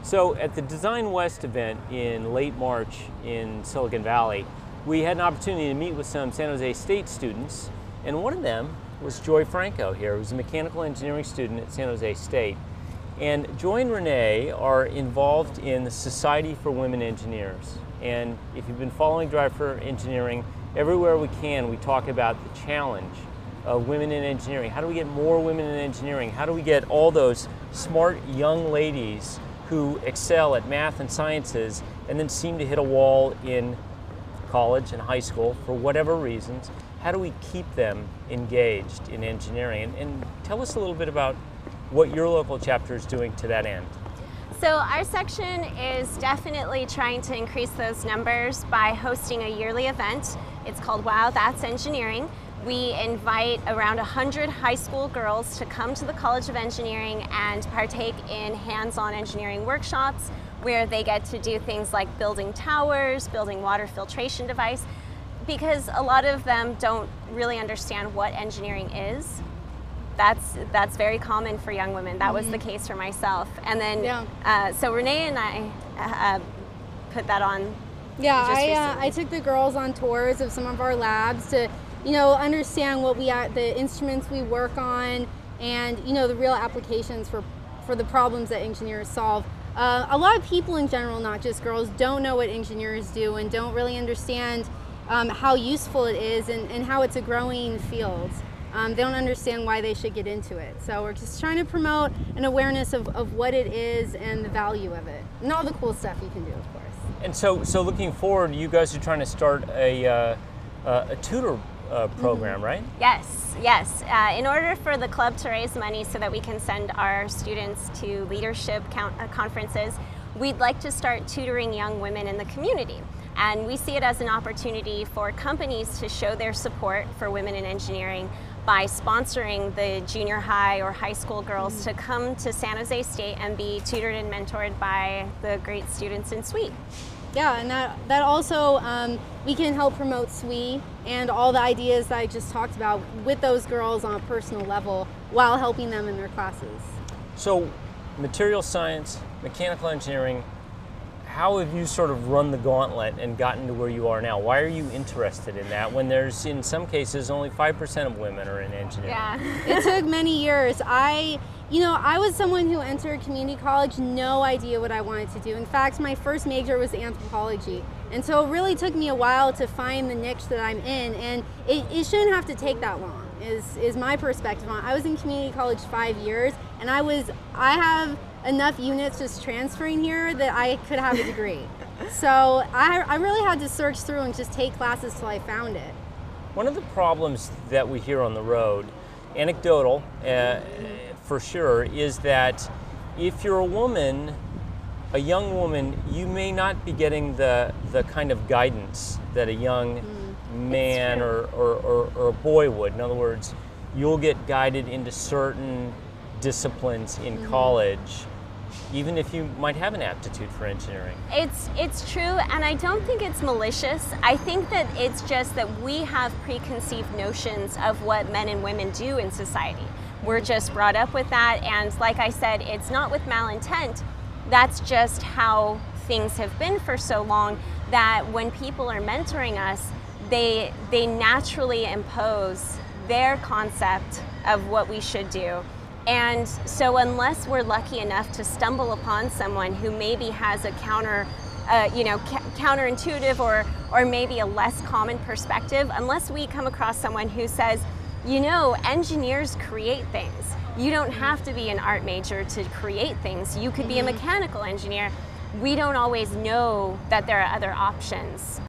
So at the Design West event in late March in Silicon Valley, we had an opportunity to meet with some San Jose State students, and one of them was Joy Franco here, who's a mechanical engineering student at San Jose State. And Joy and Renee are involved in the Society for Women Engineers. And if you've been following Drive for Engineering, everywhere we can, we talk about the challenge of women in engineering. How do we get more women in engineering? How do we get all those smart young ladies who excel at math and sciences and then seem to hit a wall in college and high school for whatever reasons? How do we keep them engaged in engineering? And tell us a little bit about what your local chapter is doing to that end. So our section is definitely trying to increase those numbers by hosting a yearly event. It's called Wow, That's Engineering. We invite around 100 high school girls to come to the College of Engineering and partake in hands-on engineering workshops where they get to do things like building towers, building water filtration device, because a lot of them don't really understand what engineering is. That's very common for young women. That was the case for myself. And then, so Renee and I put that on. Yeah, I took the girls on tours of some of our labs to, understand what the instruments we work on, and the real applications for the problems that engineers solve. A lot of people in general, not just girls, don't know what engineers do and don't really understand how useful it is and how it's a growing field. They don't understand why they should get into it. So we're just trying to promote an awareness of what it is and the value of it, and all the cool stuff you can do, of course. And so looking forward, you guys are trying to start a tutor program, right? Yes. In order for the club to raise money so that we can send our students to leadership conferences, we'd like to start tutoring young women in the community. And we see it as an opportunity for companies to show their support for women in engineering by sponsoring the junior high or high school girls to come to San Jose State and be tutored and mentored by the great students in SWE. Yeah, and that also, we can help promote SWE and all the ideas that I just talked about with those girls on a personal level while helping them in their classes. So, material science, mechanical engineering, how have you sort of run the gauntlet and gotten to where you are now? Why are you interested in that when there's, in some cases, only 5% of women are in engineering? Yeah, it took many years. I was someone who entered community college, no idea what I wanted to do. In fact, my first major was anthropology. And so it really took me a while to find the niche that I'm in, and it shouldn't have to take that long, is my perspective on it. I was in community college 5 years, and I have enough units just transferring here that I could have a degree. So I really had to search through and just take classes till I found it. One of the problems that we hear on the road, anecdotal for sure, is that if you're a woman, a young woman, you may not be getting the kind of guidance that a young man or a boy would. In other words, you'll get guided into certain disciplines in college, even if you might have an aptitude for engineering. It's true, and I don't think it's malicious. I think that it's just that we have preconceived notions of what men and women do in society. We're just brought up with that, and like I said, it's not with malintent. That's just how things have been for so long, that when people are mentoring us, they naturally impose their concept of what we should do. And so unless we're lucky enough to stumble upon someone who maybe has a counterintuitive or maybe a less common perspective, unless we come across someone who says, engineers create things. You don't have to be an art major to create things. You could be a mechanical engineer. We don't always know that there are other options.